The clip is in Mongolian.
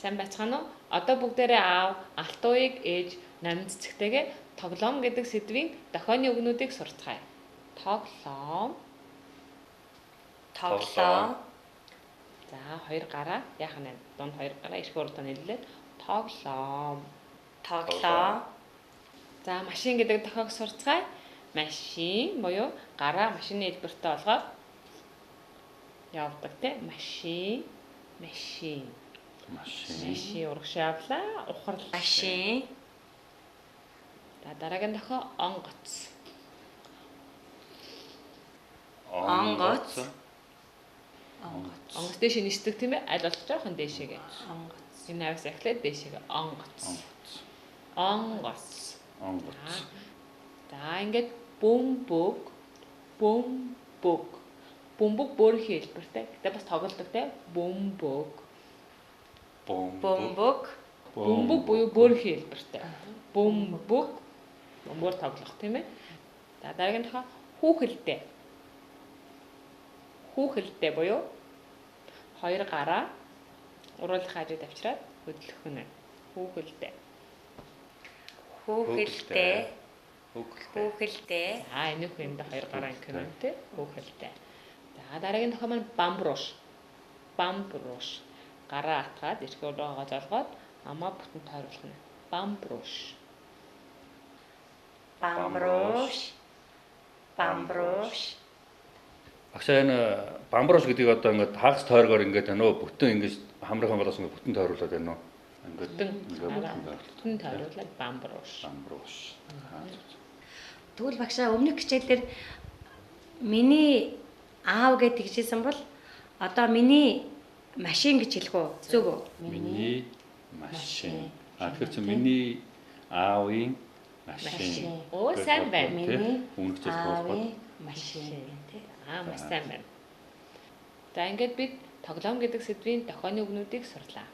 сайн байцгаана уу? Одоо бүгдээрээ аав, алтууыг ээж, намын цэцэгтэйгээ тоглоом гэдэг сэдвийн дохионы үгнүүдийг сурцгаая. Тоглоом. За, хоёр гараа яах нь вэ? Дунд хоёр гараа иш гурав дахь нийлээд тоглоом. За, машин гэдэг дохиог сурцгаая. Машин буюу гараа машины хэлбэртэй олгоод явдаг те. Машин. Урагшаа авлаа. Ухарлаа. Машин. За, дараагийн дохио онгоц. Онгоц. Онгоц дэше нисдэг тийм ээ. Аль болж жоохон дээшээгээ. Онгоц. Энэ аваас эхлээд дээшээгээ онгоц. За, ингээд бөмбөг. Бөмбөг бөөрийнхээ хэлбэртэй. Гэтэ бас тоглодог те. Бөмбөг буюу бөөрийнхээ хэлбэртэй. Бөмбөг тоглох тийм ээ. За, дараагийн дохио хүүхэлдэй. Хүүхэлдэй буюу хоёр гараа уруулах хажууд авчираад хөдлөх нь. Хүүхэлдэй. За, энэ хүнд хоёр гараа ингэх нь тий. Хүүхэлдэй. За, дараагийн дохио маань бамбрууш. Гараа атгаад эрхээ руугаа золгоод амаа бүтэн тойруулах нь. Бамбрууш. Агшаа энэ бамбрууш гэдгийг одоо ингээд хагас тойргоор ингээд нөө бүтэн ингээд хамрах хангалаас ингээд бүтэн тойруулаад байна уу? Ингээд бүтэн тойруулаад бамбрууш. Тэгвэл багшаа өмнөх хичээлээр миний аав гэж тэгжсэн бол одоо миний машин гэж хэлэх үү? Зүг үү? Миний машин. Тэгэхээр чи миний аавын машин. Оо, сайн байна. Миний Өмнөх хичээл холбоод машин тий. Маш сайн байна. За, ингээд бид тоглоом гэдэг сэдвийн дохионы үгнүүдийг сурлаа.